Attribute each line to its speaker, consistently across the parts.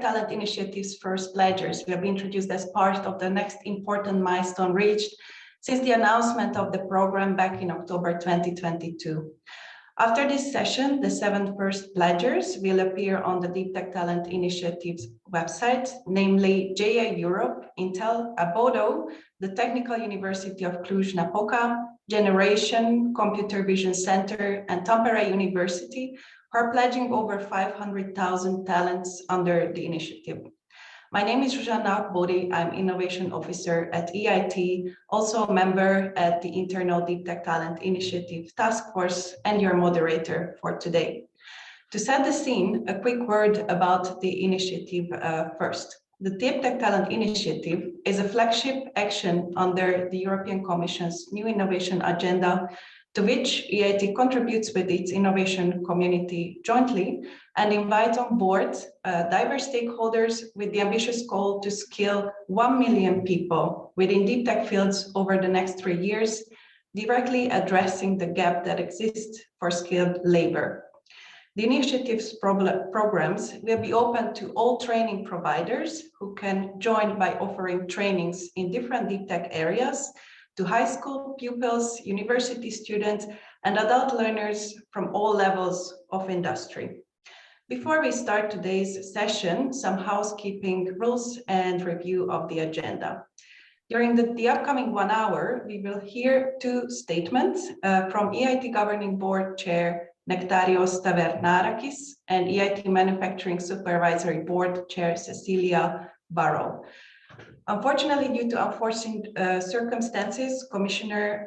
Speaker 1: Talent Initiative's first pledgers will be introduced as part of the next important milestone reached since the announcement of the program back in October 2022. After this session, the 7 first pledgers will appear on the Deep Tech Talent Initiative's website, namely JA Europe, Intel, Abodo, the Technical University of Cluj-Napoca, Generation, Computer Vision Center, and Tampere University, who are pledging over 500,000 talents under the initiative. My name is Zsuzsanna Bódi. I'm Innovation Officer at EIT, also a member at the Internal Deep Tech Talent Initiative Task Force, and your moderator for today. To set the scene, a quick word about the initiative first. The Deep Tech Talent Initiative is a flagship action under the European Commission's new innovation agenda, to which EIT contributes with its innovation community jointly and invites on board diverse stakeholders with the ambitious goal to skill 1 million people within deep tech fields over the next 3 years, directly addressing the gap that exists for skilled labor. The initiative's programs will be open to all training providers who can join by offering trainings in different deep tech areas to high school pupils, university students, and adult learners from all levels of industry. Before we start today's session, some housekeeping rules and review of the agenda. During the upcoming 1 hour, we will hear 2 statements from EIT Governing Board Chair Nektarios Tavernarakis and EIT Manufacturing Supervisory Board Chair Cecilia Barrow. Unfortunately, due to unforeseen circumstances, Commissioner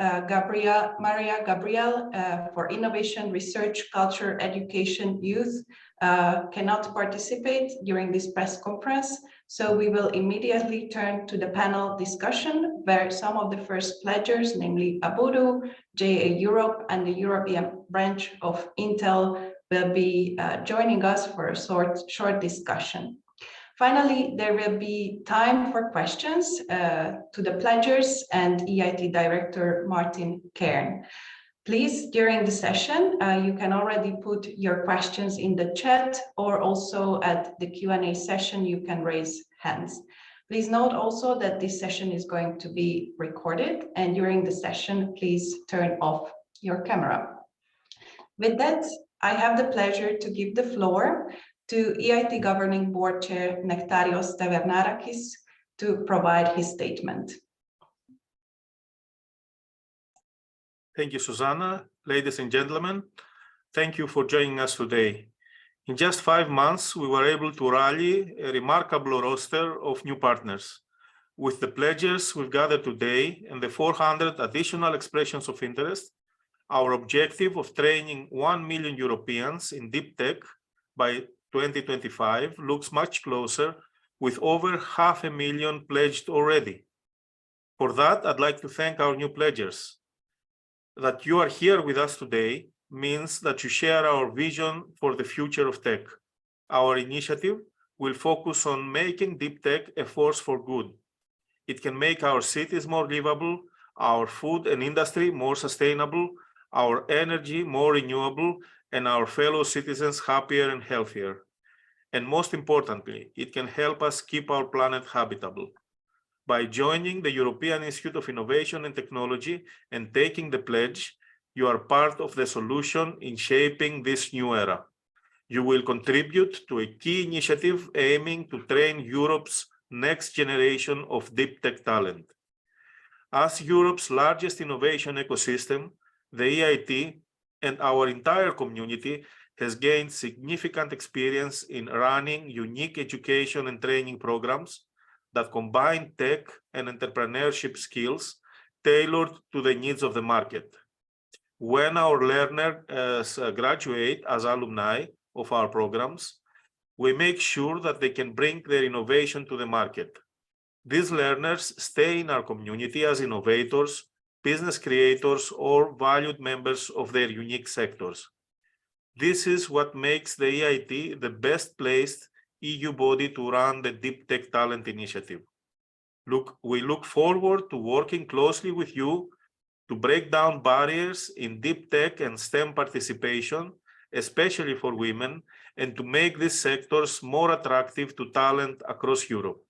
Speaker 1: Maria Gabriel for Innovation, Research, Culture, Education, Youth cannot participate during this press conference. So we will immediately turn to the panel discussion where some of the first pledgers, namely Abodo, JA Europe, and the European branch of Intel will be joining us for a short discussion. Finally, there will be time for questions to the pledgers and EIT Director Martin Kern. Please, during the session, you can already put your questions in the chat, or also at the Q&A session, you can raise hands. Please note also that this session is going to be recorded, and during the session, please turn off your camera. With that, I have the pleasure to give the floor to EIT Governing Board Chair Nektarios Tavernarakis to provide his statement.
Speaker 2: Thank you, Susanna. Ladies and gentlemen, thank you for joining us today. In just 5 months, we were able to rally a remarkable roster of new partners. With the pledges we've gathered today and the 400 additional expressions of interest, our objective of training 1 million Europeans in deep tech by 2025 looks much closer, with over 500,000 pledged already. For that, I'd like to thank our new pledgers. That you are here with us today means that you share our vision for the future of tech. Our initiative will focus on making deep tech a force for good. It can make our cities more livable, our food and industry more sustainable, our energy more renewable, and our fellow citizens happier and healthier. And most importantly, it can help us keep our planet habitable. By joining the European Institute of Innovation and Technology and taking the pledge, you are part of the solution in shaping this new era. You will contribute to a key initiative aiming to train Europe's next generation of deep tech talent. As Europe's largest innovation ecosystem, the EIT and our entire community has gained significant experience in running unique education and training programs that combine tech and entrepreneurship skills tailored to the needs of the market. When our learners graduate as alumni of our programs, we make sure that they can bring their innovation to the market. These learners stay in our community as innovators, business creators, or valued members of their unique sectors. This is what makes the EIT the best placed EU body to run the Deep Tech Talent Initiative. We look forward to working closely with you to break down barriers in deep tech and STEM participation, especially for women, and to make these sectors more attractive to talent across Europe.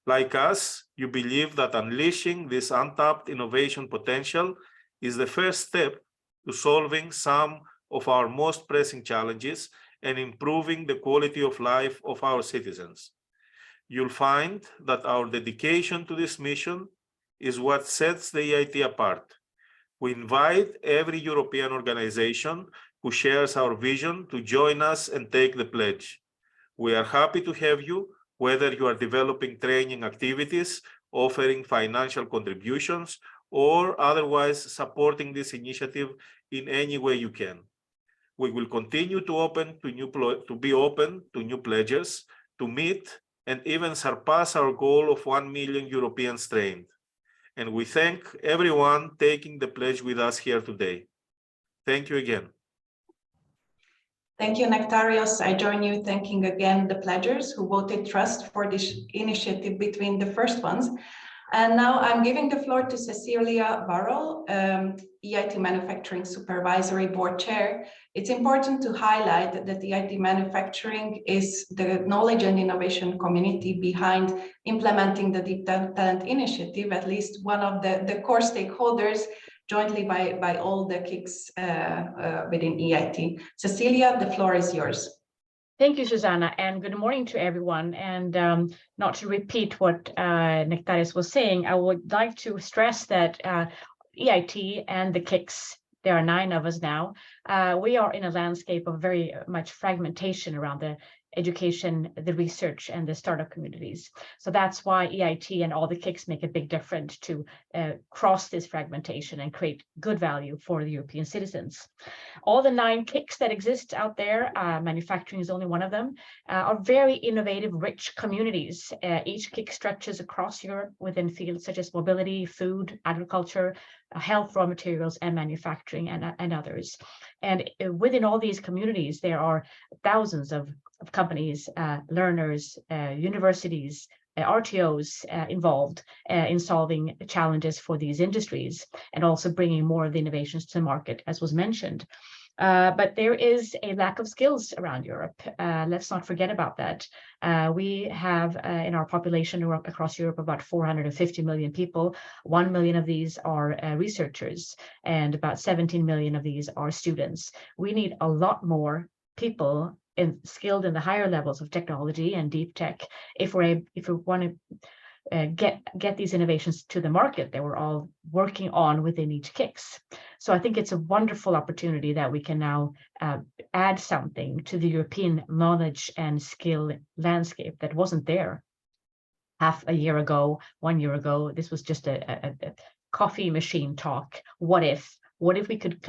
Speaker 2: Like us, you believe that unleashing this untapped innovation potential is the first step to solving some of our most pressing challenges and improving the quality of life of our citizens. You'll find that our dedication to this mission is what sets the EIT apart. We invite every European organization who shares our vision to join us and take the pledge. We are happy to have you, whether you are developing training activities, offering financial contributions, or otherwise supporting this initiative in any way you can. We will continue to be open to new pledges, to meet and even surpass our goal of 1 million Europeans trained. And we thank everyone taking the pledge with us here today. Thank you again.
Speaker 1: Thank you, Nektarios. I join you thanking again the pledgers who voted trust for this initiative between the first ones. And now I'm giving the floor to Cecilia Varol, EIT Manufacturing Supervisory Board Chair. It's important to highlight that EIT Manufacturing is the knowledge and innovation community behind implementing the Deep Talent Initiative, at least one of the core stakeholders, jointly by all the KICs within EIT. Cecilia, the floor is yours.
Speaker 3: Thank you, Susanna, and good morning to everyone. And not to repeat what Nektarios was saying, I would like to stress that EIT and the KICs, there are 9 of us now, we are in a landscape of very much fragmentation around the education, the research, and the startup communities. So that's why EIT and all the KICs make a big difference to cross this fragmentation and create good value for the European citizens. All the 9 KICs that exist out there, manufacturing is only one of them, are very innovative, rich communities. Each KIC stretches across Europe within fields such as mobility, food, agriculture, health, raw materials, and manufacturing, and others. And within all these communities, there are thousands of companies, learners, universities, RTOs involved in solving challenges for these industries and also bringing more of the innovations to the market, as was mentioned. But there is a lack of skills around Europe. Let's not forget about that. We have in our population across Europe about 450 million people. 1 million of these are researchers, and about 17 million of these are students. We need a lot more people skilled in the higher levels of technology and deep tech if we want to get these innovations to the market that we're all working on within each KICs. So I think it's a wonderful opportunity that we can now add something to the European knowledge and skill landscape that wasn't there half a year ago, 1 year ago. This was just a coffee machine talk. What if we could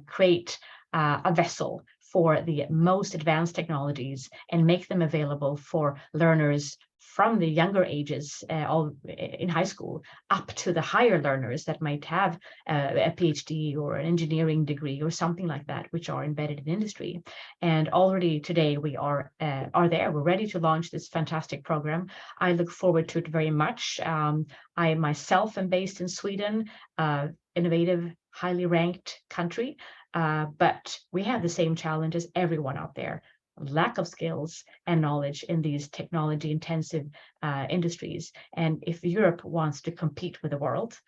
Speaker 3: create a vessel for the most advanced technologies and make them available for learners from the younger ages, all in high school, up to the higher learners that might have a PhD or an engineering degree or something like that, which are embedded in industry. And already today we are there. We're ready to launch this fantastic program. I look forward to it very much. I myself am based in Sweden, innovative, highly ranked country. But we have the same challenge as everyone out there, lack of skills and knowledge in these technology intensive industries. And if Europe wants to compete with the world,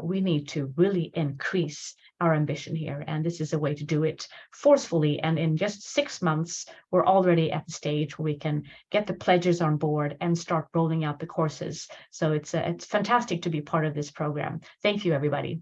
Speaker 3: we need to really increase our ambition here. And this is a way to do it forcefully. And in just 6 months, we're already at the stage where we can get the pledges on board and start rolling out the courses. So it's fantastic to be part of this program. Thank you, everybody.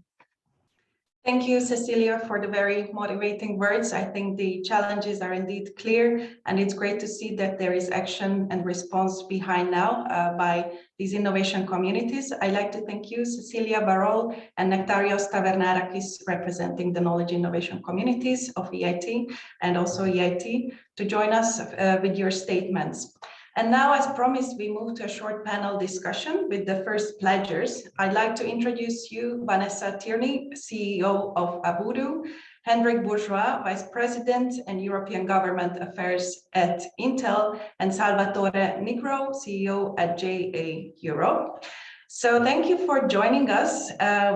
Speaker 1: Thank you, Cecilia, for the very motivating words. I think the challenges are indeed clear, and it's great to see that there is action and response behind now by these innovation communities. I'd like to thank you, Cecilia Varol and Nektarios Tavernarakis, representing the knowledge innovation communities of EIT and also EIT, to join us with your statements. And now, as promised, we move to a short panel discussion with the first pledgers. I'd like to introduce you, Vanessa Tierney, CEO of Abudu, Hendrik Bourgeois, Vice President and European Government Affairs at Intel, and Salvatore Nigro, CEO at JA Europe. So thank you for joining us.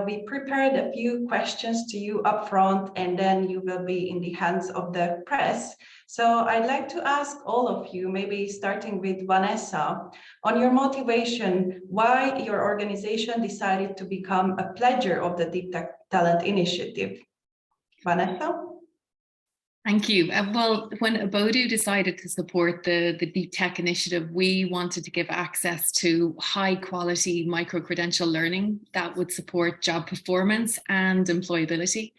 Speaker 1: We prepared a few questions to you up front, and then you will be in the hands of the press. So I'd like to ask all of you, maybe starting with Vanessa, on your motivation, why your organization decided to become a pledger of the Deep Tech Talent Initiative. Vanessa?
Speaker 4: Thank you. Well, when Abodu decided to support the Deep Tech Initiative, we wanted to give access to high quality micro-credential learning that would support job performance and employability.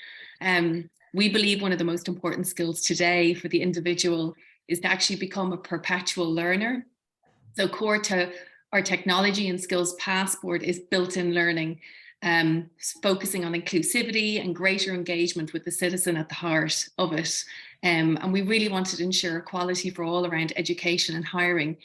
Speaker 4: We believe one of the most important skills today for the individual is to actually become a perpetual learner. So core to our technology and skills passport is built-in learning, focusing on inclusivity and greater engagement with the citizen at the heart of it. And we really wanted to ensure equality for all around education and hiring.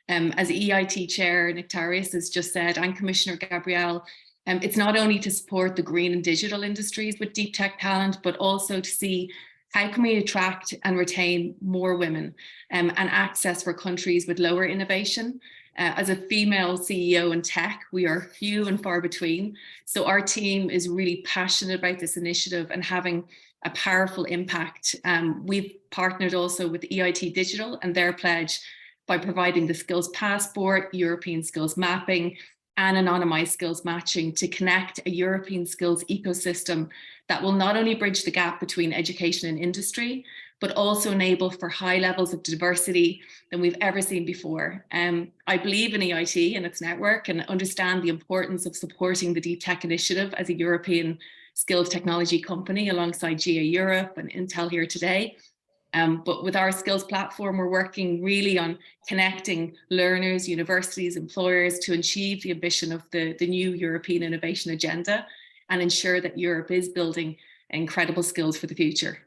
Speaker 4: As EIT Chair Nectarios has just said, and Commissioner Gabriel, it's not only to support the green and digital industries with deep tech talent, but also to see how can we attract and retain more women and access for countries with lower innovation. As a female CEO in tech, we are few and far between. So our team is really passionate about this initiative and having a powerful impact. We've partnered also with EIT Digital and their pledge by providing the skills passport, European skills mapping, and anonymized skills matching to connect a European skills ecosystem that will not only bridge the gap between education and industry, but also enable for high levels of diversity than we've ever seen before. I believe in EIT and its network and understand the importance of supporting the Deep Tech Initiative as a European skills technology company alongside GA Europe and Intel here today. But with our skills platform, we're working really on connecting learners, universities, employers to achieve the ambition of the new European innovation agenda and ensure that Europe is building incredible skills for the future.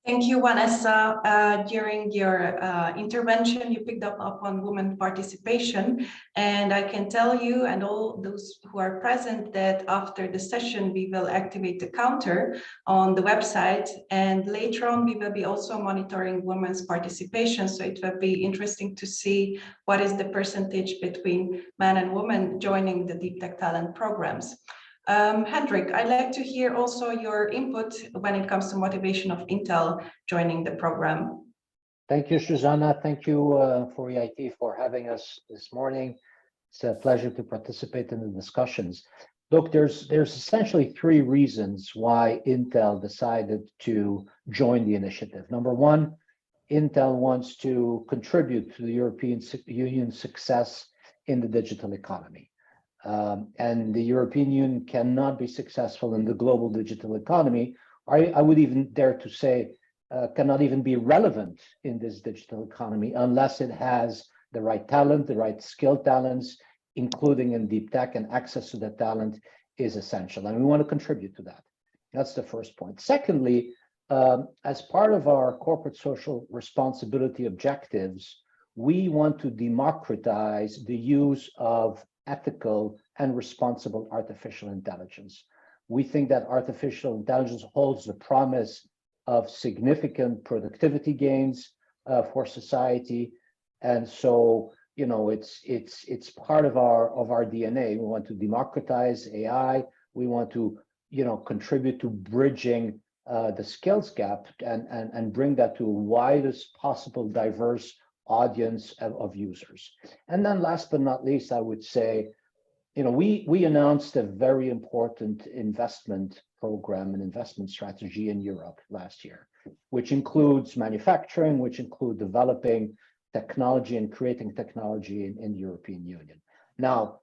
Speaker 1: Thank you, Vanessa. During your intervention, you picked up upon women participation, and I can tell you and all those who are present that after the session, we will activate the counter on the website, and later on, we will be also monitoring women's participation. So it will be interesting to see what is the percentage between men and women joining the Deep Tech Talent programs. Hendrik, I'd like to hear also your input when it comes to motivation of Intel joining the program.
Speaker 5: Thank you, Susanna. Thank you for EIT for having us this morning. It's a pleasure to participate in the discussions. Look, there's essentially three reasons why Intel decided to join the initiative. Number one, Intel wants to contribute to the European Union's success in the digital economy. And the European Union cannot be successful in the global digital economy. I would even dare to say cannot even be relevant in this digital economy unless it has the right talent, the right skilled talents, including in deep tech, and access to that talent is essential. And we want to contribute to that. That's the first point. Secondly, as part of our corporate social responsibility objectives, we want to democratize the use of ethical and responsible artificial intelligence. We think that artificial intelligence holds the promise of significant productivity gains for society, and so it's part of our DNA. We want to democratize AI. We want to contribute to bridging the skills gap and bring that to a widest possible diverse audience of users. And then last but not least, I would say, we announced a very important investment program and investment strategy in Europe last year, which includes manufacturing, which include developing technology and creating technology in the European Union. Now,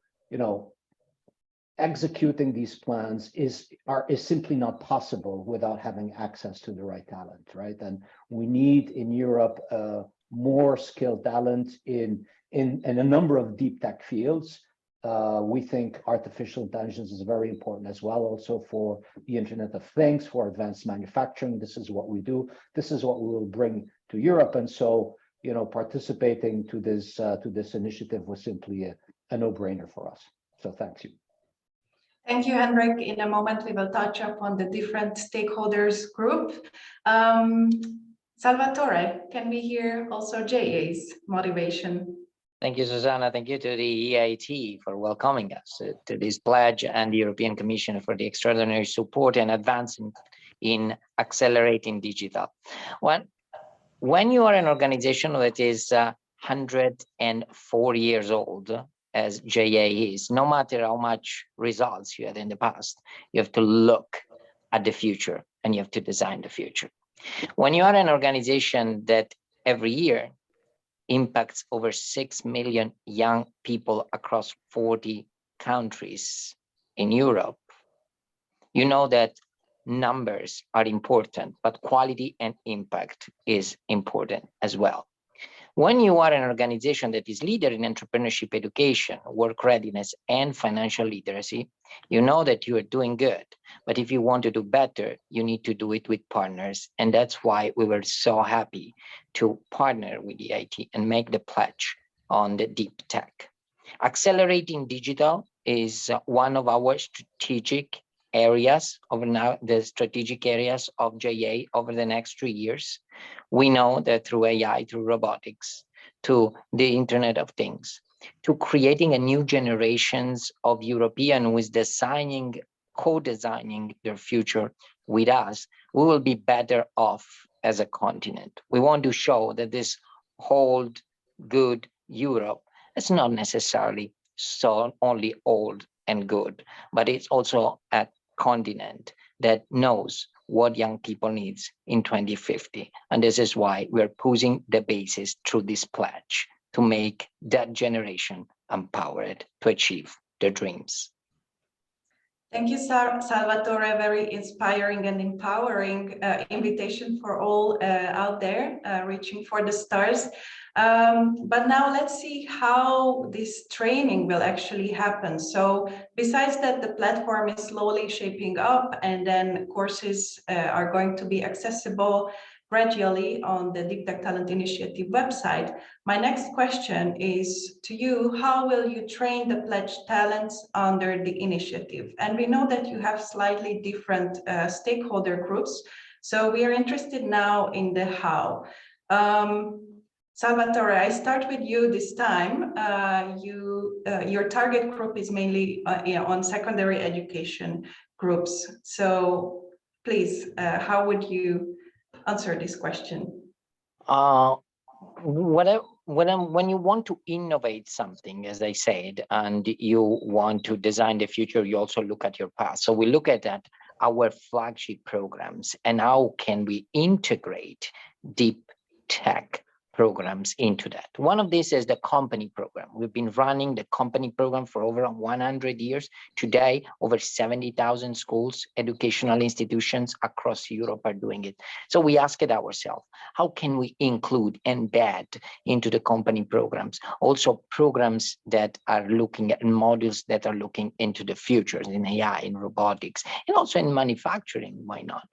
Speaker 5: executing these plans is simply not possible without having access to the right talent, right? And we need in Europe more skilled talent in a number of deep tech fields. We think artificial intelligence is very important as well, also for the Internet of Things, for advanced manufacturing. This is what we do. This is what we will bring to Europe. And so, participating to this initiative was simply a no-brainer for us. So thank you.
Speaker 1: Thank you, Hendrik. In a moment, we will touch upon the different stakeholders group. Salvatore, can we hear also JA's motivation?
Speaker 6: Thank you, Susanna. Thank you to the EIT for welcoming us to this pledge and the European Commission for the extraordinary support and advancement in accelerating digital. When you are an organization that is 104 years old, as JA is, no matter how much results you had in the past, you have to look at the future and you have to design the future. When you are an organization that every year impacts over 6 million young people across 40 countries in Europe, you know that numbers are important, but quality and impact is important as well. When you are an organization that is leader in entrepreneurship education, work readiness, and financial literacy, you know that you are doing good. But if you want to do better, you need to do it with partners. And that's why we were so happy to partner with EIT and make the pledge on the deep tech. Accelerating digital is one of our strategic areas the strategic areas of JA over the next 3 years. We know that through AI, through robotics, to the Internet of Things, to creating a new generations of European who is co-designing their future with us, we will be better off as a continent. We want to show that this old, good Europe is not necessarily so only old and good, but it's also a continent that knows what young people needs in 2050. And this is why we're posing the basis through this pledge to make that generation empowered to achieve their dreams.
Speaker 1: Thank you, Salvatore. Very inspiring and empowering invitation for all out there reaching for the stars. But now let's see how this training will actually happen. So besides that, the platform is slowly shaping up, and then courses are going to be accessible gradually on the Deep Tech Talent Initiative website. My next question is to you: how will you train the pledged talents under the initiative? And we know that you have slightly different stakeholder groups, so we are interested now in the how. Salvatore, I start with you this time. Your target group is mainly on secondary education groups. So please, how would you answer this question?
Speaker 6: When you want to innovate something, as I said, and you want to design the future, you also look at your past. So we look at our flagship programs and how can we integrate deep tech programs into that. One of these is the company program. We've been running the company program for over 100 years. Today, over 70,000 schools, educational institutions across Europe are doing it. So we asked ourselves, how can we include, embed into the company programs, also programs that are looking at modules that are looking into the future in AI, in robotics, and also in manufacturing, why not?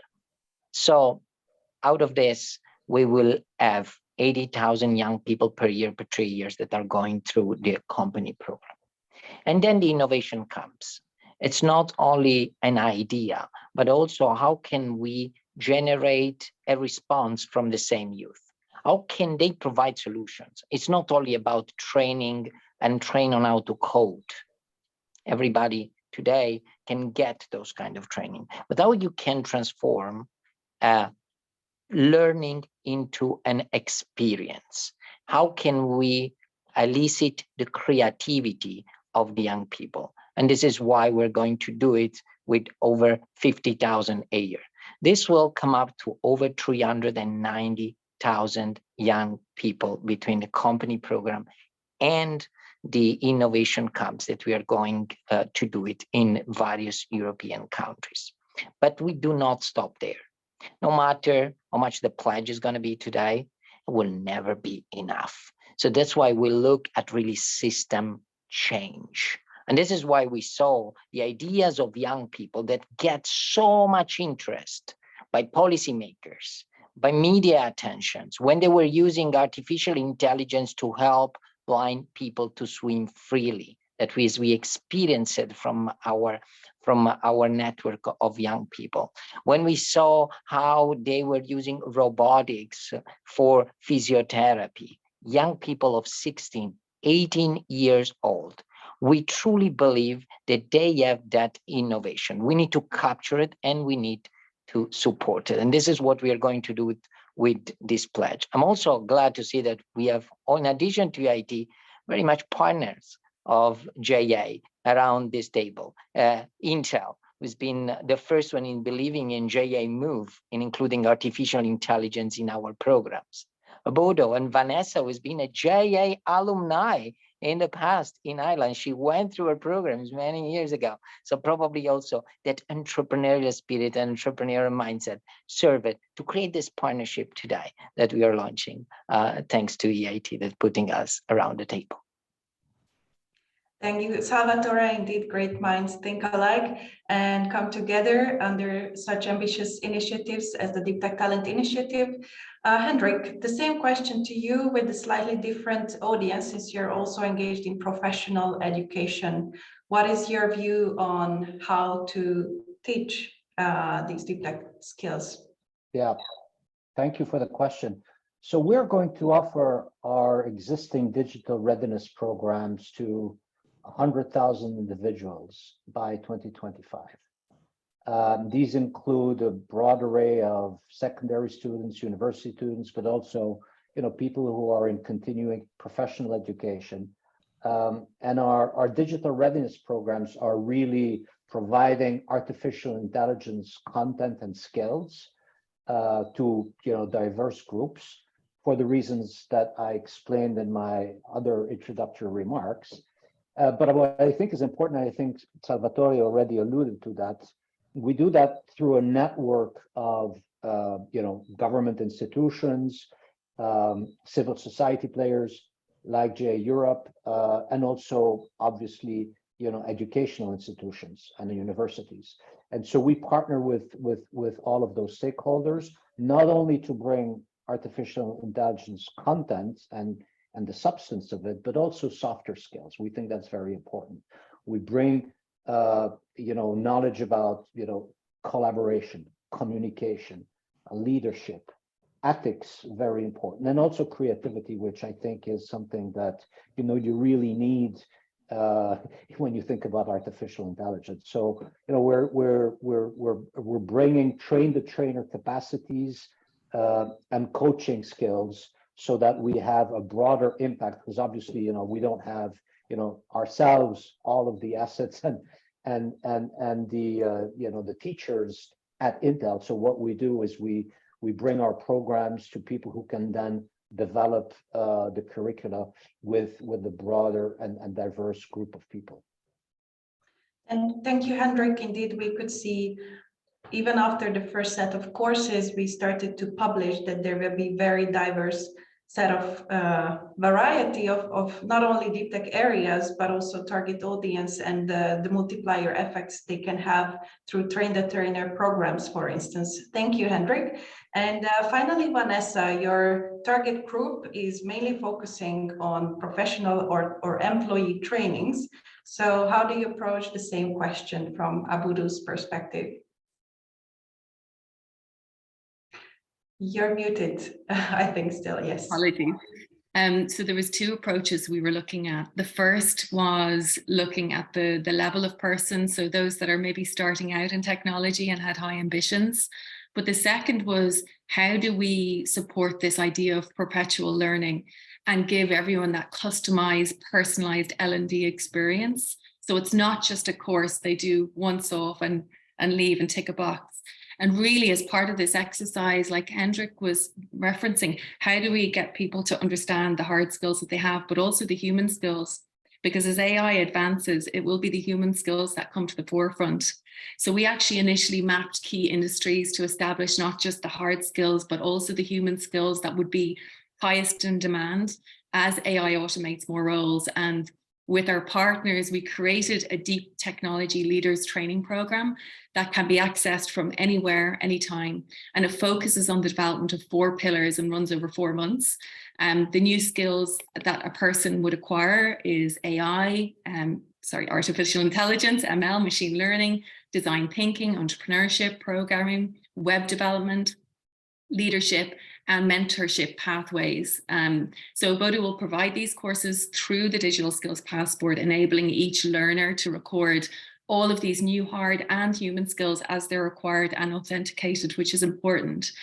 Speaker 6: So out of this, we will have 80,000 young people per year, per 3 years that are going through the company program. And then the innovation comes. It's not only an idea, but also how can we generate a response from the same youth? How can they provide solutions? It's not only about training and train on how to code. Everybody today can get those kind of training, but how you can transform learning into an experience. How can we elicit the creativity of the young people? And this is why we're going to do it with over 50,000 a year. This will come up to over 390,000 young people between the company program and the innovation camps that we are going to do it in various European countries. But we do not stop there. No matter how much the pledge is going to be today, it will never be enough. So that's why we look at really system change. And this is why we saw the ideas of young people that get so much interest by policymakers, by media attentions, when they were using artificial intelligence to help blind people to swim freely. That is, we experience it from our network of young people. When we saw how they were using robotics for physiotherapy, young people of 16 18 years old. We truly believe that they have that innovation. We need to capture it and we need to support it. And this is what we are going to do with this pledge. I'm also glad to see that we have, in addition to EIT, very much partners of JA around this table. Intel has been the first one in believing in JA Move, in including artificial intelligence in our programs. Bodo and Vanessa, who has been a JA alumni in the past in Ireland. She went through her programs many years ago. So probably also that entrepreneurial spirit and entrepreneurial mindset serve it to create this partnership today that we are launching, thanks to EIT that's putting us around the table.
Speaker 1: Thank you, Salvatore. Indeed, great minds think alike and come together under such ambitious initiatives as the Deep Tech Talent Initiative. Hendrik, the same question to you with a slightly different audience, since you're also engaged in professional education. What is your view on how to teach these deep tech skills?
Speaker 5: Yeah, thank you for the question. So we're going to offer our existing digital readiness programs to 100,000 individuals by 2025. These include a broad array of secondary students, university students, but also, people who are in continuing professional education. And our digital readiness programs are really providing artificial intelligence content and skills to diverse groups for the reasons that I explained in my other introductory remarks. But what I think is important, I think Salvatore already alluded to that, we do that through a network of government institutions, civil society players like JA Europe, and also obviously educational institutions and the universities. And so we partner with all of those stakeholders, not only to bring artificial intelligence content and the substance of it, but also softer skills. We think that's very important. We bring knowledge about collaboration, communication, leadership, ethics, very important, and also creativity, which I think is something that you really need when you think about artificial intelligence. So we're bringing train-the-trainer capacities and coaching skills so that we have a broader impact, because obviously we don't have ourselves all of the assets and the teachers at Intel. So what we do is we bring our programs to people who can then develop the curricula with the broader and diverse group of people.
Speaker 1: And thank you, Hendrik. Indeed, we could see even after the first set of courses, we started to publish that there will be very diverse set of variety of not only deep tech areas, but also target audience and the multiplier effects they can have through train-the-trainer programs, for instance. Thank you, Hendrik. And finally, Vanessa, your target group is mainly focusing on professional or employee trainings. So how do you approach the same question from Abudu's perspective? You're muted, I think still, yes.
Speaker 4: Apologies. So there was two approaches we were looking at. The first was looking at the level of person, so those that are maybe starting out in technology and had high ambitions. But the second was, how do we support this idea of perpetual learning and give everyone that customized, personalized L&D experience? So it's not just a course they do once off and leave and tick a box. And really, as part of this exercise, like Hendrik was referencing, how do we get people to understand the hard skills that they have, but also the human skills? Because as AI advances, it will be the human skills that come to the forefront. So we actually initially mapped key industries to establish not just the hard skills, but also the human skills that would be highest in demand as AI automates more roles. And with our partners, we created a deep technology leaders training program that can be accessed from anywhere, anytime. And it focuses on the development of 4 pillars and runs over 4 months. The new skills that a person would acquire is artificial intelligence, ML, machine learning, design thinking, entrepreneurship, programming, web development, leadership, and mentorship pathways. So Bodo will provide these courses through the Digital Skills Passport, enabling each learner to record all of these new hard and human skills as they're required and authenticated, which is important.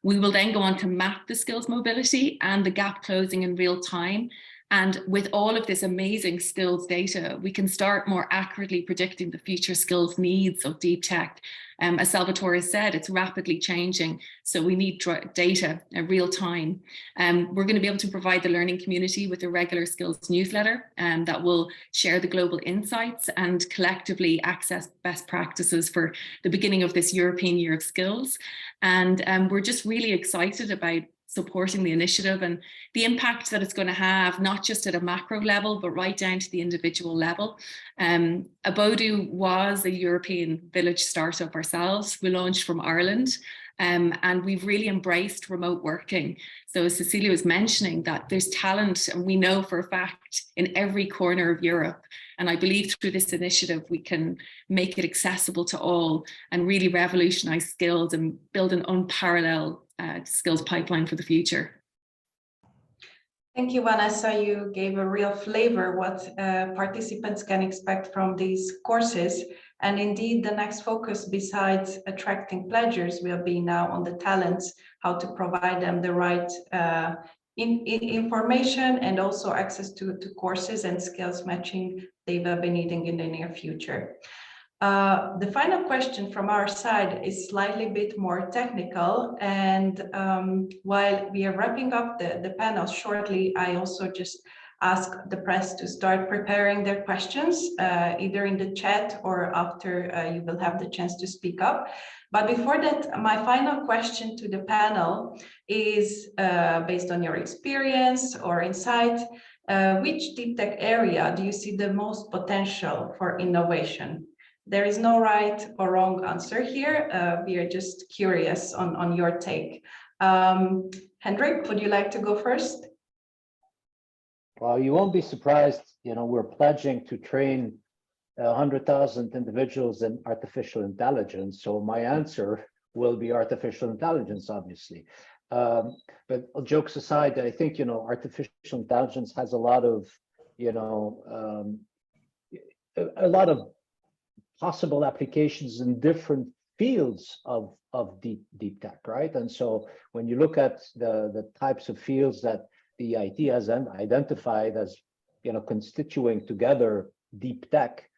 Speaker 4: We will then go on to map the skills mobility and the gap closing in real time. And with all of this amazing skills data, we can start more accurately predicting the future skills needs of deep tech. As Salvatore said, it's rapidly changing, so we need data in real time. We're going to be able to provide the learning community with a regular skills newsletter that will share the global insights and collectively access best practices for the beginning of this European Year of Skills. And we're just really excited about supporting the initiative and the impact that it's going to have, not just at a macro level, but right down to the individual level. Abodu was a European village startup ourselves. We launched from Ireland, and we've really embraced remote working. So as Cecilia was mentioning, that there's talent, and we know for a fact, in every corner of Europe. And I believe through this initiative, we can make it accessible to all and really revolutionize skills and build an unparalleled skills pipeline for the future.
Speaker 1: Thank you, Vanessa. You gave a real flavor what participants can expect from these courses. And indeed, the next focus, besides attracting pledgers, will be now on the talents, how to provide them the right information and also access to courses and skills matching they will be needing in the near future. The final question from our side is slightly bit more technical, and while we are wrapping up the panel shortly, I also just ask the press to start preparing their questions, either in the chat or after you will have the chance to speak up. But before that, my final question to the panel is, based on your experience or insight, which deep tech area do you see the most potential for innovation? There is no right or wrong answer here. We are just curious on your take. Hendrik, would you like to go first?
Speaker 5: Well, you won't be surprised, we're pledging to train 100,000 individuals in artificial intelligence. So my answer will be artificial intelligence, obviously. But jokes aside, I think, artificial intelligence has a lot of possible applications in different fields of deep tech, right? And so when you look at the types of fields that the EIT has identified as constituting together deep tech,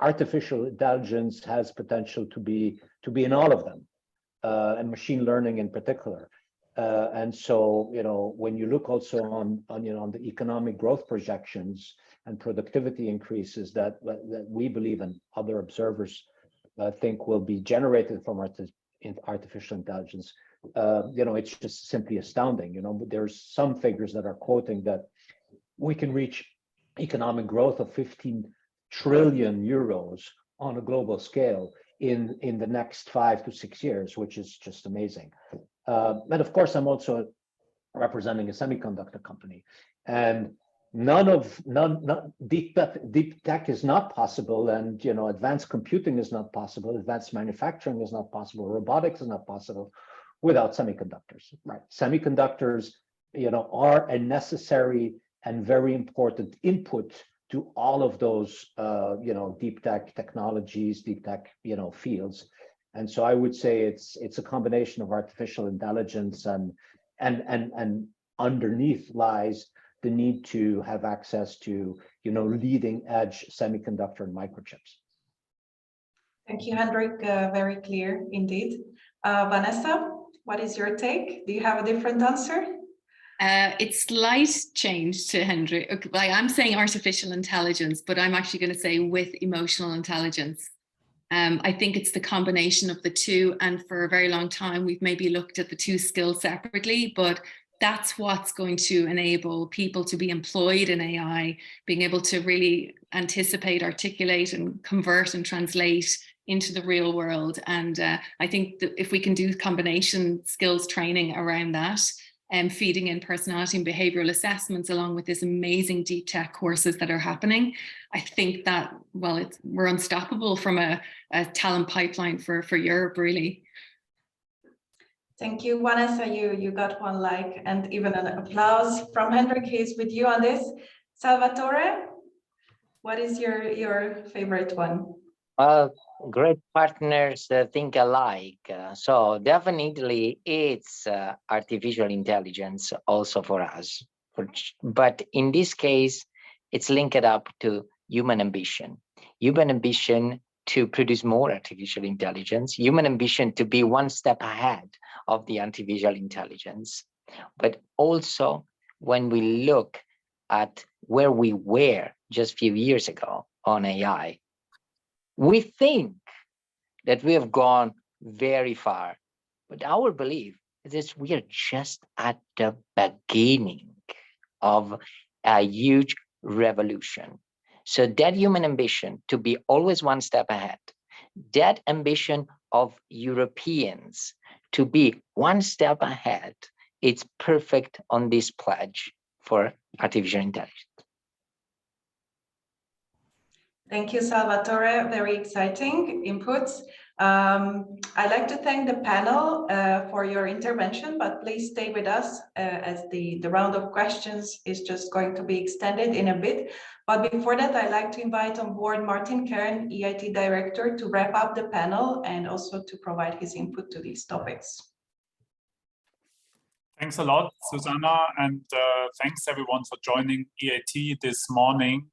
Speaker 5: artificial intelligence has potential to be in all of them, and machine learning in particular. And so when you look also on the economic growth projections and productivity increases that we believe and other observers think will be generated from artificial intelligence, it's just simply astounding. There's some figures that are quoting that we can reach economic growth of 15 trillion euros on a global scale in the next 5 to 6 years, which is just amazing. And of course, I'm also representing a semiconductor company, and deep tech is not possible, and advanced computing is not possible, advanced manufacturing is not possible, robotics is not possible without semiconductors, right? Semiconductors, are a necessary and very important input to all of those, deep tech technologies, deep tech, fields. And so I would say it's a combination of artificial intelligence and underneath lies the need to have access to, leading edge semiconductor and microchips.
Speaker 1: Thank you, Hendrik. Very clear indeed. Vanessa, what is your take? Do you have a different answer?
Speaker 4: It's slight change to Hendrik. I'm saying artificial intelligence, but I'm actually going to say with emotional intelligence. I think it's the combination of the two. And for a very long time, we've maybe looked at the two skills separately, but that's what's going to enable people to be employed in AI, being able to really anticipate, articulate, and convert and translate into the real world. And I think that if we can do combination skills training around that, and feeding in personality and behavioral assessments along with this amazing deep tech courses that are happening, I think that, we're unstoppable from a talent pipeline for Europe, really.
Speaker 1: Thank you, Vanessa. You got one like and even an applause from Hendrik. He's with you on this. Salvatore, what is your favorite one?
Speaker 6: Great partners think alike. So definitely it's artificial intelligence also for us. But in this case, it's linked up to human ambition to produce more artificial intelligence, human ambition to be one step ahead of the artificial intelligence. But also when we look at where we were just a few years ago on AI, we think that we have gone very far, but our belief is that we are just at the beginning of a huge revolution. So that human ambition to be always one step ahead, that ambition of Europeans to be one step ahead, it's perfect on this pledge for artificial intelligence.
Speaker 1: Thank you, Salvatore. Very exciting inputs. I'd like to thank the panel for your intervention, but please stay with us as the round of questions is just going to be extended in a bit. But before that, I'd like to invite on board Martin Kern, EIT Director, to wrap up the panel and also to provide his input to these topics.
Speaker 7: Thanks a lot, Susanna, and thanks everyone for joining EIT this morning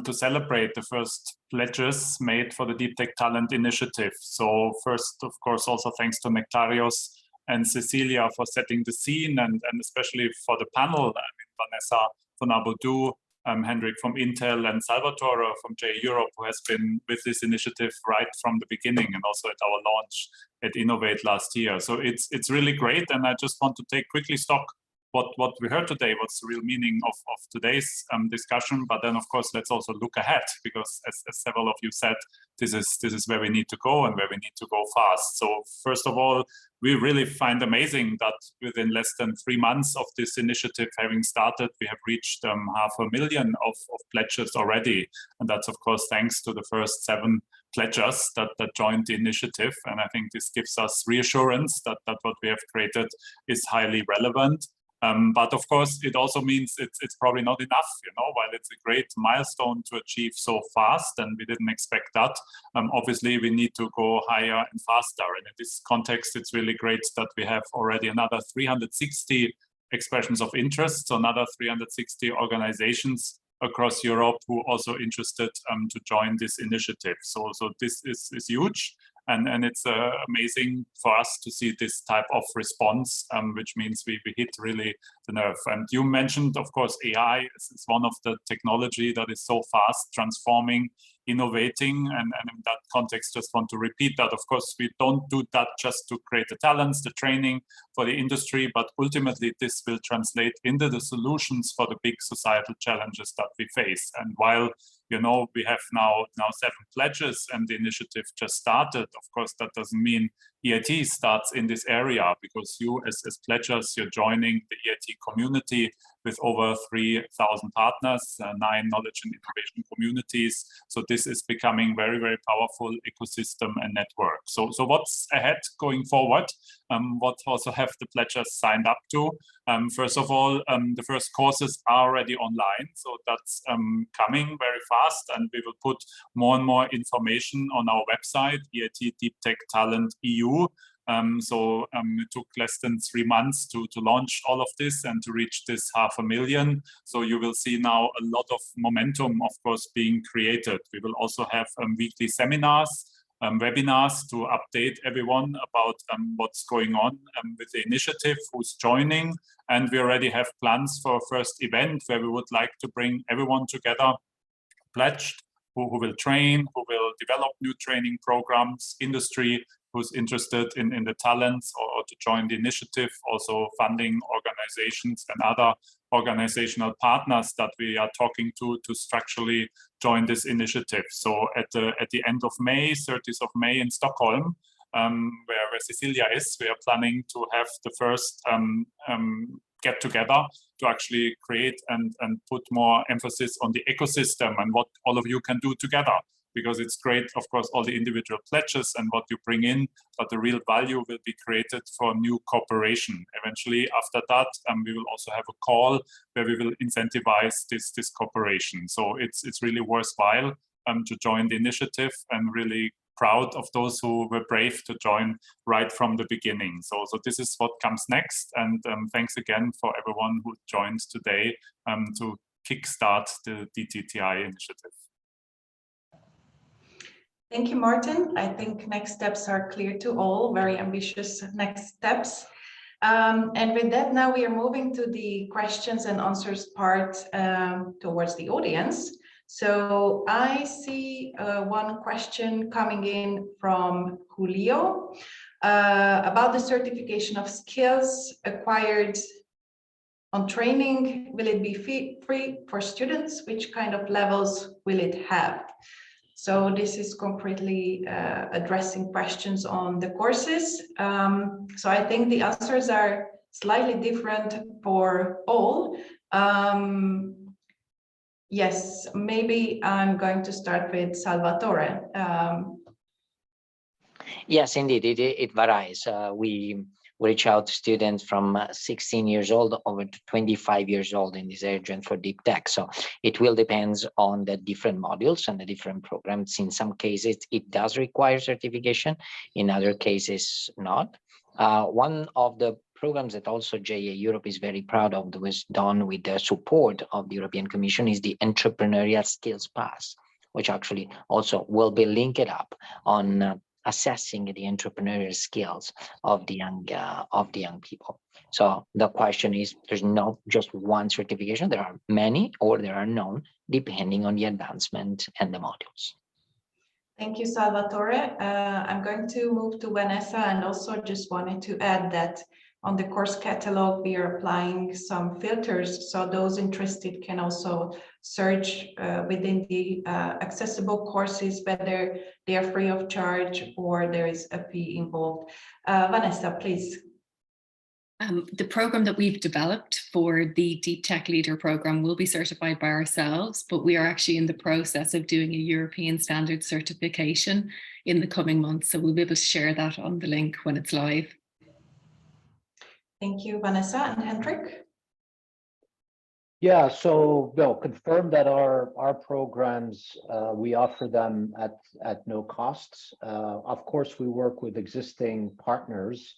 Speaker 7: to celebrate the first pledges made for the Deep Tech Talent Initiative. So first, of course, also thanks to Nektarios and Cecilia for setting the scene, and especially for the panel. I mean, Vanessa von Aboudou, Hendrik from Intel, and Salvatore from JA Europe, who has been with this initiative right from the beginning and also at our launch at Innovate last year. So it's really great, and I just want to take quickly stock what we heard today, what's the real meaning of today's discussion. But then, of course, let's also look ahead, because as several of you said, this is where we need to go and where we need to go fast. So first of all, we really find amazing that within less than 3 months of this initiative having started, we have reached 500,000 of pledges already. And that's, of course, thanks to the first 7 pledgers that joined the initiative. And I think this gives us reassurance that what we have created is highly relevant. But of course, it also means it's probably not enough, you know, while it's a great milestone to achieve so fast, and we didn't expect that. Obviously, we need to go higher and faster. And in this context, it's really great that we have already another 360 expressions of interest, so another 360 organizations across Europe who also interested to join this initiative. So this is huge. And it's amazing for us to see this type of response, which means we hit really the nerve. And you mentioned, of course, AI is one of the technology that is so fast transforming, innovating. And in that context, just want to repeat that, of course, we don't do that just to create the talents, the training for the industry, but ultimately this will translate into the solutions for the big societal challenges that we face. And while you know, we have now 7 pledges and the initiative just started. Of course, that doesn't mean EIT starts in this area, because you as pledgers, you're joining the EIT community with over 3,000 partners, 9 knowledge and innovation communities. So this is becoming very, very powerful ecosystem and network. So what's ahead going forward? What also have the pledgers signed up to? First of all, the first courses are already online. So that's coming very fast, and we will put more and more information on our website, EIT Deep Tech Talent EU. It took less than 3 months to launch all of this and to reach this 500,000. So you will see now a lot of momentum, of course, being created. We will also have weekly seminars, webinars to update everyone about what's going on with the initiative, who's joining. And we already have plans for a first event where we would like to bring everyone together, pledged, who will train, who will develop new training programs, industry, who's interested in the talents or to join the initiative, also funding organizations and other organizational partners that we are talking to structurally join this initiative. So at the end of May, 30th of May in Stockholm, where Cecilia is, we are planning to have the first get together to actually create and put more emphasis on the ecosystem and what all of you can do together. because it's great, of course, all the individual pledges and what you bring in, but the real value will be created for new cooperation. Eventually, after that, we will also have a call where we will incentivize this cooperation. So it's really worthwhile to join the initiative, and really proud of those who were brave to join right from the beginning. So this is what comes next. And thanks again for everyone who joined today to kickstart the DTTI initiative.
Speaker 1: Thank you, Martin. I think next steps are clear to all, very ambitious next steps. And with that, now we are moving to the questions and answers part towards the audience. So I see one question coming in from Julio about the certification of skills acquired on training. Will it be free for students? Which kind of levels will it have? So this is concretely addressing questions on the courses. So I think the answers are slightly different for all. Yes, maybe I'm going to start with Salvatore.
Speaker 6: Yes, indeed, it varies. We reach out to students from 16 years old over to 25 years old in this area for deep tech. So it will depend on the different modules and the different programs. In some cases, it does require certification. In other cases, not. One of the programs that also JA Europe is very proud of, that was done with the support of the European Commission, is the Entrepreneurial Skills Pass, which actually also will be linked up on assessing the entrepreneurial skills of the young people. So the question is, there's not just one certification, there are many, or there are none, depending on the advancement and the modules.
Speaker 1: Thank you, Salvatore. I'm going to move to Vanessa, and also just wanted to add that on the course catalog, we are applying some filters, so those interested can also search within the accessible courses, whether they are free of charge or there is a fee involved. Vanessa, please.
Speaker 4: The program that we've developed for the Deep Tech Leader program will be certified by ourselves, but we are actually in the process of doing a European standard certification in the coming months. So we'll be able to share that on the link when it's live.
Speaker 1: Thank you, Vanessa. And Hendrik?
Speaker 5: Yeah, so Bill, confirm that our programs, we offer them at no costs. Of course, we work with existing partners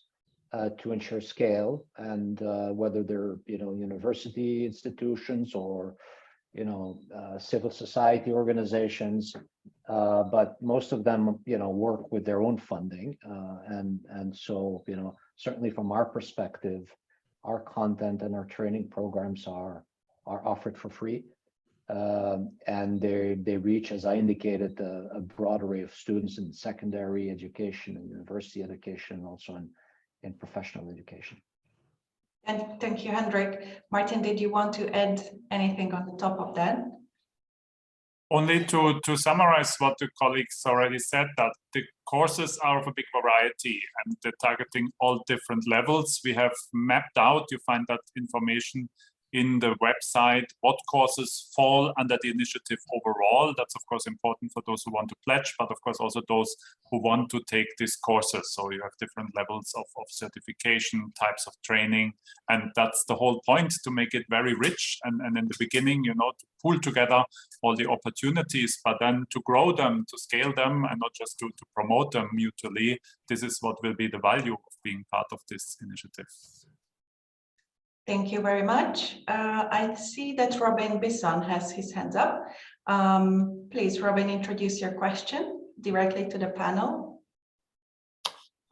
Speaker 5: to ensure scale, and whether they're university institutions or civil society organizations, but most of them work with their own funding, and so certainly from our perspective, our content and our training programs are offered for free, and they reach, as I indicated, a broad array of students in secondary education and university education, and also in professional education.
Speaker 1: And thank you, Hendrik. Martin, did you want to add anything on the top of that?
Speaker 7: Only to summarize what the colleagues already said, that the courses are of a big variety and they're targeting all different levels. We have mapped out, you find that information in the website, what courses fall under the initiative overall. That's of course important for those who want to pledge, but of course also those who want to take these courses. So you have different levels of certification, types of training, and that's the whole point, to make it very rich. And in the beginning, to pull together all the opportunities, but then to grow them, to scale them, and not just to promote them mutually. This is what will be the value of being part of this initiative.
Speaker 1: Thank you very much. I see that Robin Bisson has his hands up. Please, Robin, introduce your question directly to the panel.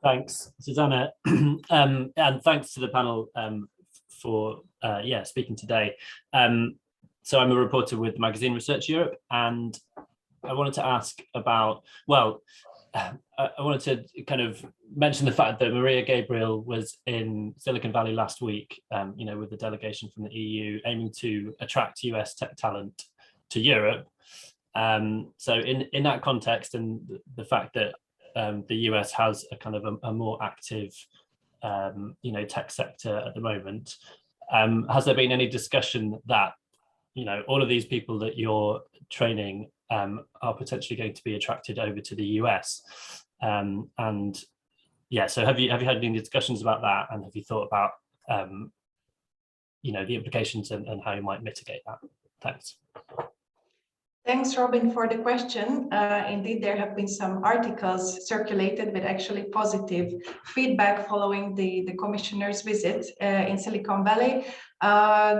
Speaker 8: Thanks, Susanna, and thanks to the panel for speaking today. So I'm a reporter with Magazine Research Europe, and I wanted to ask about, I wanted to kind of mention the fact that Maria Gabriel was in Silicon Valley last week, with the delegation from the EU aiming to attract US tech talent to Europe. So in that context, and the fact that the US has a kind of a more active, tech sector at the moment, has there been any discussion that, all of these people that you're training are potentially going to be attracted over to the US. And yeah, so have you had any discussions about that, and have you thought about the implications and how you might mitigate that? Thanks.
Speaker 1: Thanks, Robin, for the question. Indeed, there have been some articles circulated with actually positive feedback following the commissioner's visit in Silicon Valley.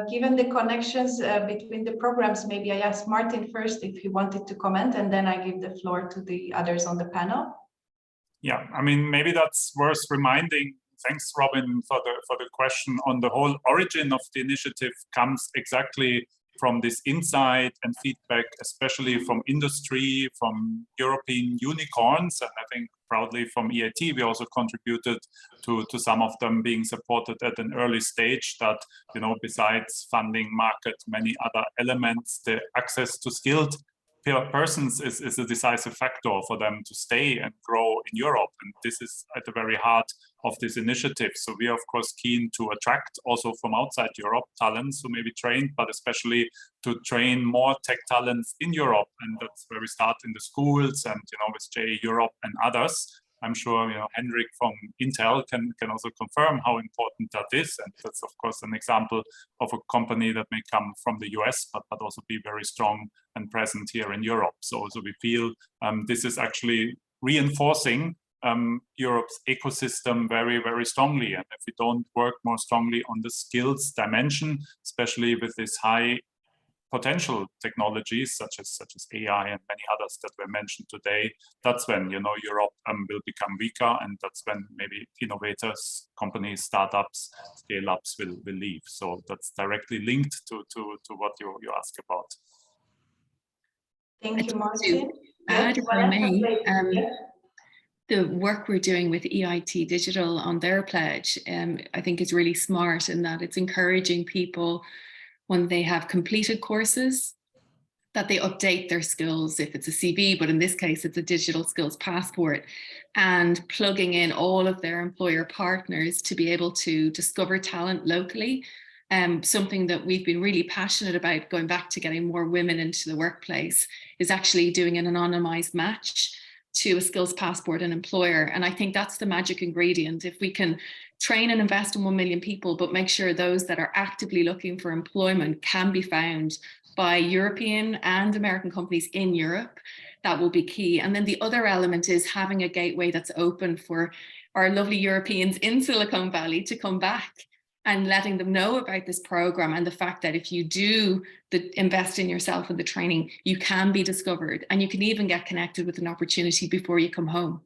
Speaker 1: Given the connections between the programs, maybe I ask Martin first if he wanted to comment, and then I give the floor to the others on the panel.
Speaker 7: Yeah, I mean, maybe that's worth reminding. Thanks, Robin, for the question. On the whole origin of the initiative comes exactly from this insight and feedback, especially from industry, from European unicorns, and I think proudly from EIT, we also contributed to some of them being supported at an early stage. That, besides funding, market, many other elements, the access to skilled persons is a decisive factor for them to stay and grow in Europe. And this is at the very heart of this initiative. So we are, of course, keen to attract also from outside Europe talents who may be trained, but especially to train more tech talents in Europe. And that's where we start in the schools and, with JA Europe and others. I'm sure, Hendrik from Intel can also confirm how important that is. And that's, of course, an example of a company that may come from the US, but also be very strong and present here in Europe. So we feel this is actually reinforcing Europe's ecosystem very, very strongly. And if we don't work more strongly on the skills dimension, especially with this high potential technologies such as AI and many others that were mentioned today, that's when Europe will become weaker, and that's when maybe innovators, companies, startups, scale-ups will leave. So that's directly linked to what you ask about.
Speaker 1: Thank you, Martin.
Speaker 4: Add, if I may,
Speaker 1: Yeah.
Speaker 4: the work we're doing with EIT Digital on their pledge, I think is really smart in that it's encouraging people when they have completed courses that they update their skills, if it's a CV, but in this case, it's a digital skills passport, and plugging in all of their employer partners to be able to discover talent locally. Something that we've been really passionate about, going back to getting more women into the workplace, is actually doing an anonymized match to a skills passport and employer. And I think that's the magic ingredient. If we can train and invest in 1 million people, but make sure those that are actively looking for employment can be found by European and American companies in Europe, that will be key. And then the other element is having a gateway that's open for our lovely Europeans in Silicon Valley to come back, and letting them know about this program and the fact that if you do invest in yourself and the training, you can be discovered, and you can even get connected with an opportunity before you come home.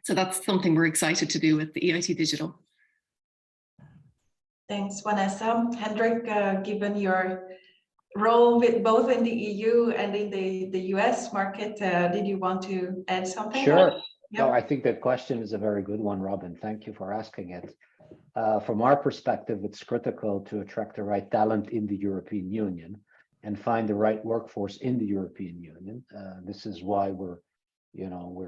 Speaker 4: So that's something we're excited to do with the EIT Digital.
Speaker 1: Thanks, Vanessa. Hendrik, given your role with both in the EU and in the US market, did you want to add something?
Speaker 5: Sure.
Speaker 1: Yeah.
Speaker 5: No, I think that question is a very good one, Robin. Thank you for asking it. From our perspective, it's critical to attract the right talent in the European Union and find the right workforce in the European Union. This is why we're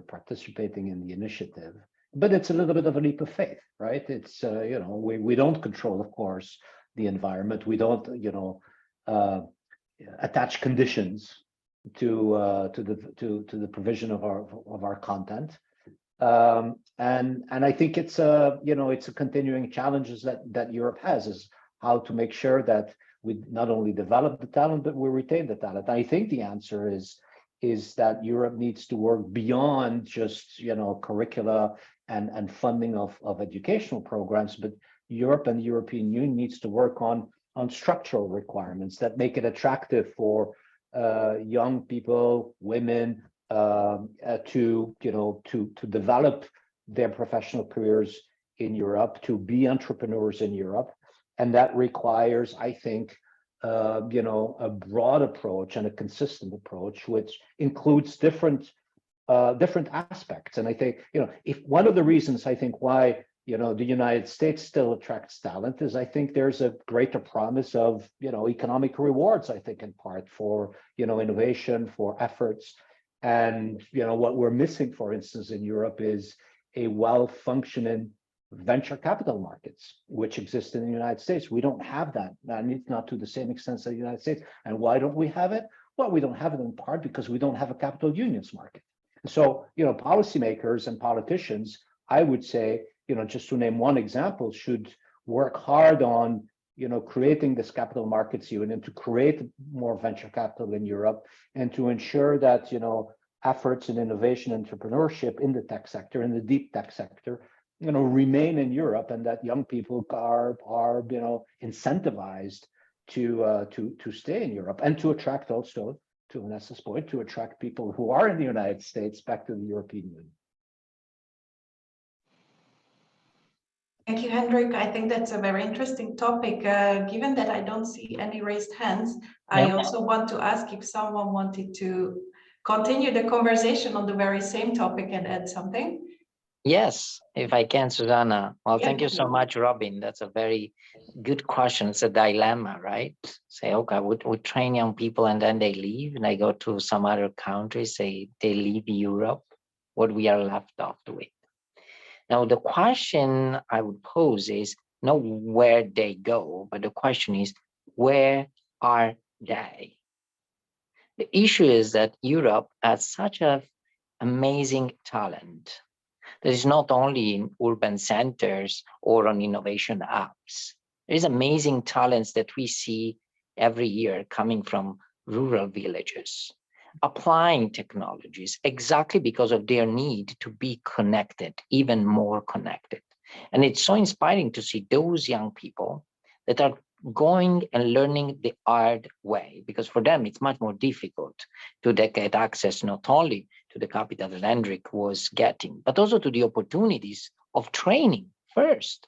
Speaker 5: participating in the initiative. But it's a little bit of a leap of faith, right? It's we don't control, of course, the environment. We don't attach conditions to the provision of our content. And I think it's a continuing challenges that Europe has, is how to make sure that we not only develop the talent, but we retain the talent. I think the answer is that Europe needs to work beyond just curricula and funding of educational programs, but Europe and the European Union needs to work on structural requirements that make it attractive for young people, women, to develop their professional careers in Europe, to be entrepreneurs in Europe. And that requires, I think, a broad approach and a consistent approach, which includes different aspects. And I think, if one of the reasons I think why the United States still attracts talent is I think there's a greater promise of economic rewards, I think, in part for innovation, for efforts. And what we're missing, for instance, in Europe is a well-functioning venture capital markets, which exist in the United States. We don't have that, and it's not to the same extent as the United States. And why don't we have it? Well, we don't have it in part because we don't have a capital unions market. So, policymakers and politicians, I would say, just to name one example, should work hard on, creating this capital markets union to create more venture capital in Europe and to ensure that, efforts in innovation and entrepreneurship in the tech sector, in the deep tech sector, remain in Europe, and that young people are incentivized to stay in Europe and to attract also, to Vanessa's point, to attract people who are in the United States back to the European Union.
Speaker 1: Thank you, Hendrik. I think that's a very interesting topic. Given that I don't see any raised hands, I also want to ask if someone wanted to continue the conversation on the very same topic and add something.
Speaker 6: Yes, if I can, Susanna. Well,
Speaker 1: Yeah,
Speaker 6: thank you so
Speaker 1: please.
Speaker 6: much, Robin. That's a very good question. It's a dilemma, right? Say, okay, we train young people and then they leave and they go to some other countries, say they leave Europe, what we are left off with. Now, the question I would pose is not where they go, but the question is, where are they? The issue is that Europe has such an amazing talent. That is not only in urban centers or on innovation apps. There is amazing talents that we see every year coming from rural villages, applying technologies exactly because of their need to be connected, even more connected. And it's so inspiring to see those young people that are going and learning the hard way, because for them it's much more difficult to get access not only to the capital that Hendrik was getting, but also to the opportunities of training first,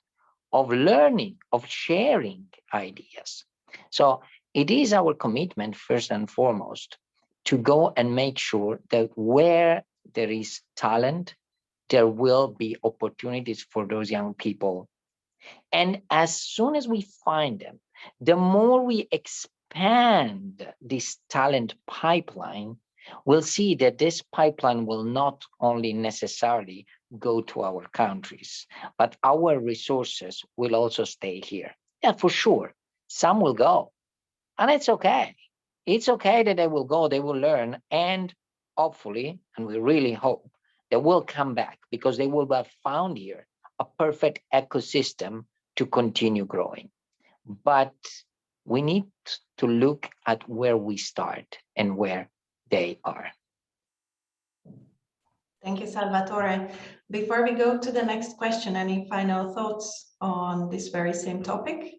Speaker 6: of learning, of sharing ideas. So it is our commitment first and foremost to go and make sure that where there is talent, there will be opportunities for those young people. And as soon as we find them, the more we expand this talent pipeline, we'll see that this pipeline will not only necessarily go to our countries, but our resources will also stay here. Yeah, for sure, some will go, and it's okay. It's okay that they will go, they will learn, and hopefully, and we really hope, they will come back because they will have found here a perfect ecosystem to continue growing. But we need to look at where we start and where they are.
Speaker 1: Thank you, Salvatore. Before we go to the next question, any final thoughts on this very same topic?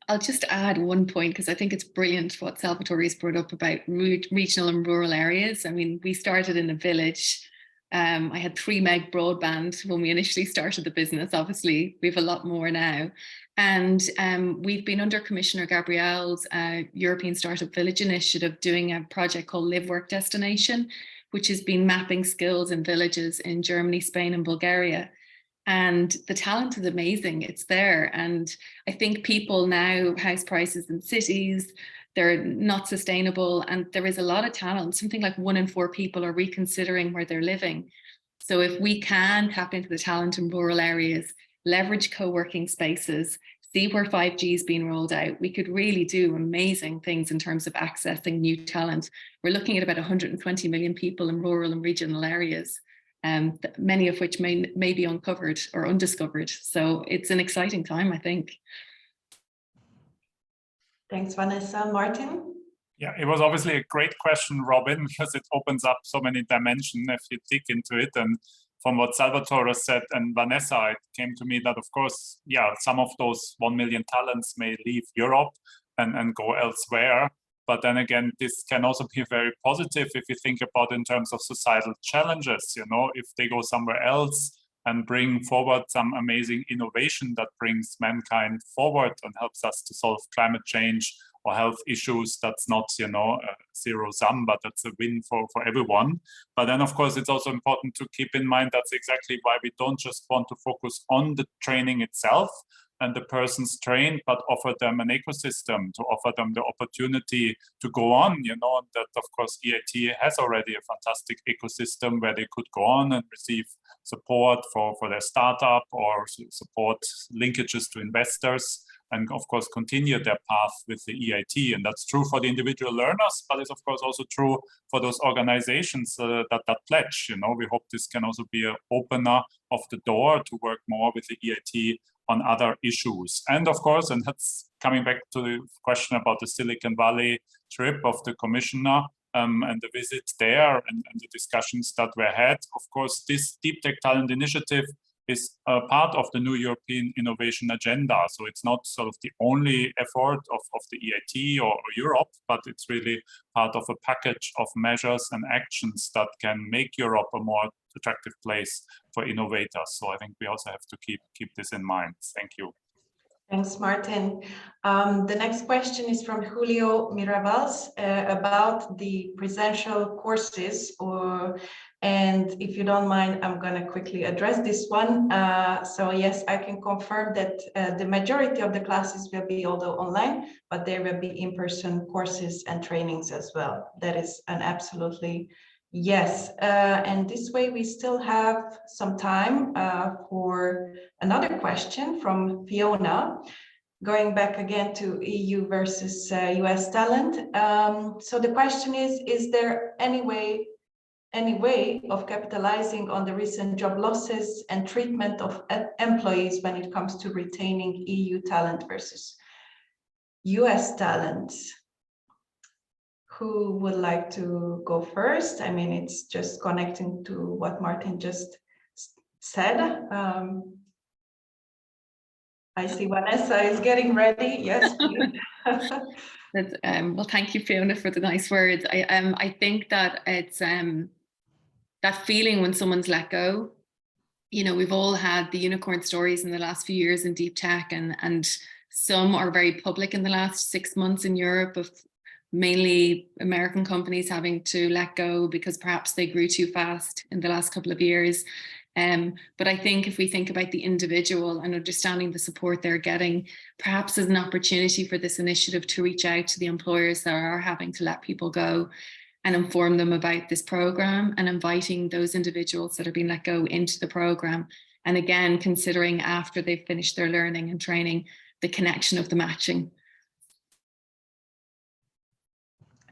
Speaker 4: I'll just add one point, because I think it's brilliant what Salvatore has brought up about regional and rural areas. I mean, we started in a village. I had 3 meg broadband when we initially started the business. Obviously, we have a lot more now. And we've been under Commissioner Gabriel's European Startup Village Initiative doing a project called Live Work Destination, which has been mapping skills in villages in Germany, Spain, and Bulgaria. And the talent is amazing. It's there. And I think people now, house prices in cities, they're not sustainable. And there is a lot of talent. Something like 1 in 4 people are reconsidering where they're living. So if we can tap into the talent in rural areas, leverage co-working spaces, see where 5G is being rolled out, we could really do amazing things in terms of accessing new talent. We're looking at about 120 million people in rural and regional areas, many of which may be uncovered or undiscovered. So it's an exciting time, I think.
Speaker 1: Thanks, Vanessa. Martin?
Speaker 7: Yeah, it was obviously a great question, Robin, because it opens up so many dimensions if you dig into it. And from what Salvatore said and Vanessa, it came to me that, of course, yeah, some of those 1 million talents may leave Europe and go elsewhere. But then again, this can also be very positive if you think about in terms of societal challenges. You know, if they go somewhere else and bring forward some amazing innovation that brings mankind forward and helps us to solve climate change or health issues, that's not, you know, zero sum, but that's a win for everyone. But then, of course, it's also important to keep in mind that's exactly why we don't just want to focus on the training itself, and the persons trained, but offer them an ecosystem, to offer them the opportunity to go on, you know, and that of course EIT has already a fantastic ecosystem where they could go on and receive support for their startup or support linkages to investors, and of course continue their path with the EIT. And that's true for the individual learners, but it's of course also true for those organizations that pledge. You know, we hope this can also be an opener of the door to work more with the EIT on other issues. And of course, and that's coming back to the question about the Silicon Valley trip of the commissioner, and the visit there and the discussions that were had. Of course, this Deep Tech Talent Initiative is a part of the new European innovation agenda. So it's not sort of the only effort of the EIT or Europe, but it's really part of a package of measures and actions that can make Europe a more attractive place for innovators. So I think we also have to keep this in mind. Thank you.
Speaker 1: Thanks, Martin. The next question is from Julio Mirabals about the presential courses, and if you don't mind, I'm going to quickly address this one. So yes, I can confirm that the majority of the classes will be although online, but there will be in-person courses and trainings as well. That is an absolutely yes. And this way we still have some time for another question from Fiona, going back again to EU versus US talent. So the question is there any way of capitalizing on the recent job losses and treatment of employees when it comes to retaining EU talent versus US talent? Who would like to go first? I mean, it's just connecting to what Martin just said. I see Vanessa is getting ready. Yes, please.
Speaker 4: Well, thank you, Fiona, for the nice words. I think that it's that feeling when someone's let go. You know, we've all had the unicorn stories in the last few years in deep tech, and some are very public in the last 6 months in Europe, of mainly American companies having to let go because perhaps they grew too fast in the last couple of years. But I think if we think about the individual and understanding the support they're getting, perhaps there's an opportunity for this initiative to reach out to the employers that are having to let people go and inform them about this program, and inviting those individuals that are being let go into the program. And again, considering after they've finished their learning and training, the connection of the matching.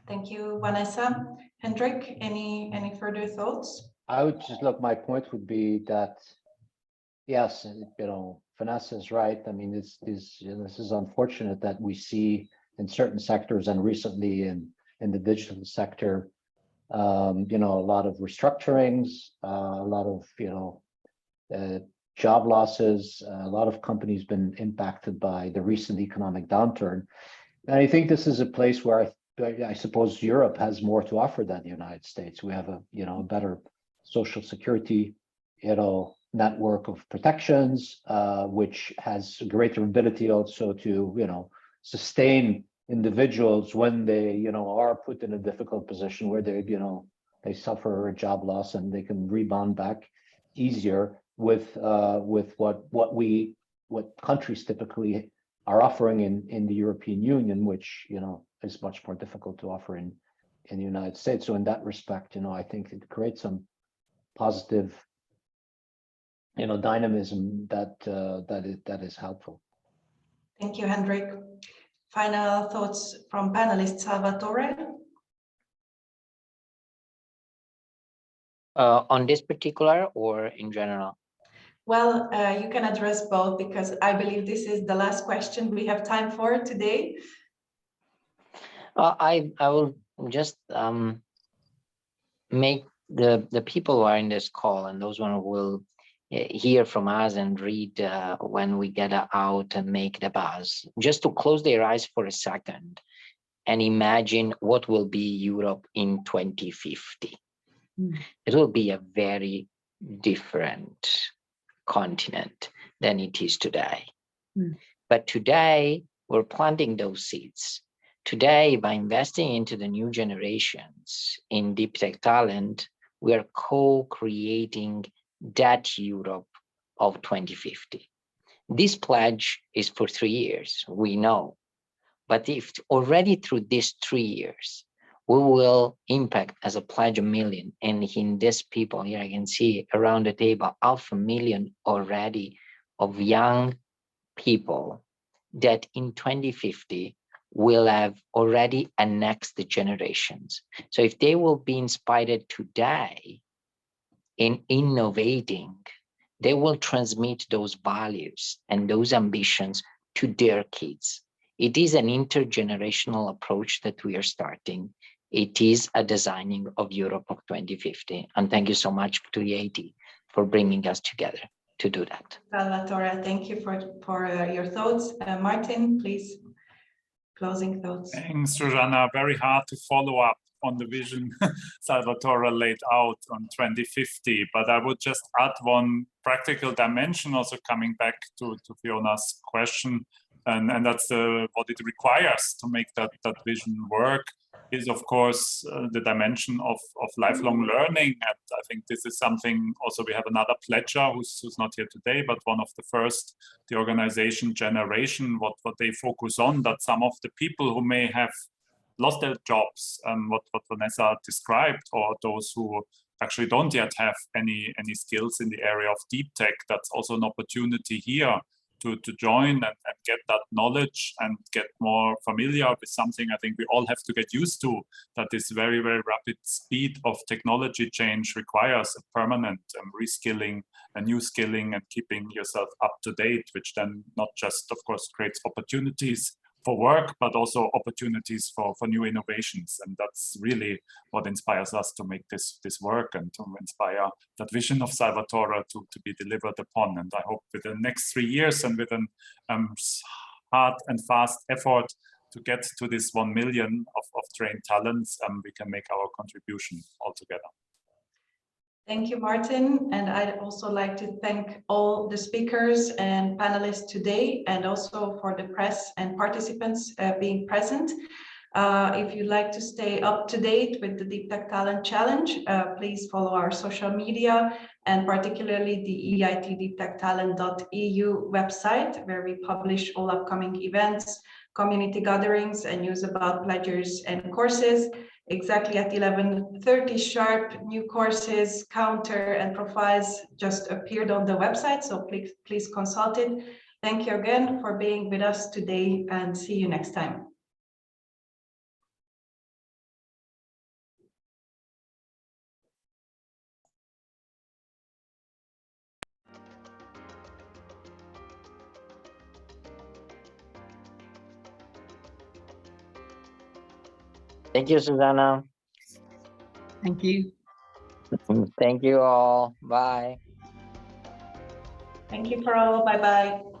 Speaker 1: Thank you, Vanessa. Hendrik, any further thoughts?
Speaker 5: I would just look, my point would be that, yes, you know, Vanessa is right. I mean, this is unfortunate that we see in certain sectors, and recently in the digital sector, you know, a lot of restructurings, a lot of, you know, job losses, a lot of companies been impacted by the recent economic downturn. And I think this is a place where I suppose Europe has more to offer than the United States. We have a, you know, a better social security, you know, network of protections, which has greater ability also to, you know, sustain individuals when they, you know, are put in a difficult position where they, you know, they suffer a job loss, and they can rebound back easier with what countries typically are offering in the European Union, which, you know, is much more difficult to offer in the United States. So in that respect, you know, I think it creates some positive, you know, dynamism that is helpful.
Speaker 1: Thank you, Hendrik. Final thoughts from panelist Salvatore?
Speaker 6: On this particular or in general?
Speaker 1: Well, you can address both, because I believe this is the last question we have time for today.
Speaker 6: I will just make the people who are in this call, and those one who will hear from us and read when we get out and make the buzz, just to close their eyes for a second and imagine what will be Europe in 2050. It will be a very different continent than it is today. But today, we're planting those seeds. Today, by investing into the new generations in deep tech talent, we are co-creating that Europe of 2050. This pledge is for 3 years, we know. But if already through these 3 years, we will impact as a pledge 1 million, and in these people here, I can see around the table, 500,000 already of young people that in 2050 will have already a next generations. So if they will be inspired today in innovating, they will transmit those values and those ambitions to their kids. It is an intergenerational approach that we are starting. It is a designing of Europe of 2050. And thank you so much to EIT for bringing us together to do that.
Speaker 1: Salvatore, thank you for your thoughts. Martin, please, closing thoughts.
Speaker 7: Thanks, Zsuzsanna. Very hard to follow up on the vision Salvatore laid out on 2050, but I would just add one practical dimension, also coming back to Fiona's question, and that's what it requires to make that vision work, is of course the dimension of lifelong learning. And I think this is something also, we have another pledger who's not here today, but one of the first, the organization Generation, what they focus on, that some of the people who may have lost their jobs, and what Vanessa described, or those who actually don't yet have any skills in the area of deep tech, that's also an opportunity here to join and get that knowledge and get more familiar with something I think we all have to get used to, that this very, very rapid speed of technology change requires a permanent reskilling and new skilling and keeping yourself up to date, which then not just, of course, creates opportunities for work, but also opportunities for new innovations. And that's really what inspires us to make this work and to inspire that vision of Salvatore to be delivered upon. And I hope with the next 3 years and with an hard and fast effort to get to this 1 million of trained talents, we can make our contribution all together.
Speaker 1: Thank you, Martin. And I'd also like to thank all the speakers and panelists today, and also for the press and participants being present. If you'd like to stay up to date with the Deep Tech Talent Challenge, please follow our social media, and particularly the EIT deeptechtalent.eu website, where we publish all upcoming events, community gatherings, and news about pledgers and courses. Exactly at 11:30 sharp, new courses, counter, and profiles just appeared on the website, so please consult it. Thank you again for being with us today, and see you next time.
Speaker 6: Thank you, Susanna.
Speaker 4: Thank you.
Speaker 6: Thank you all. Bye.
Speaker 1: Thank you for all. Bye-bye.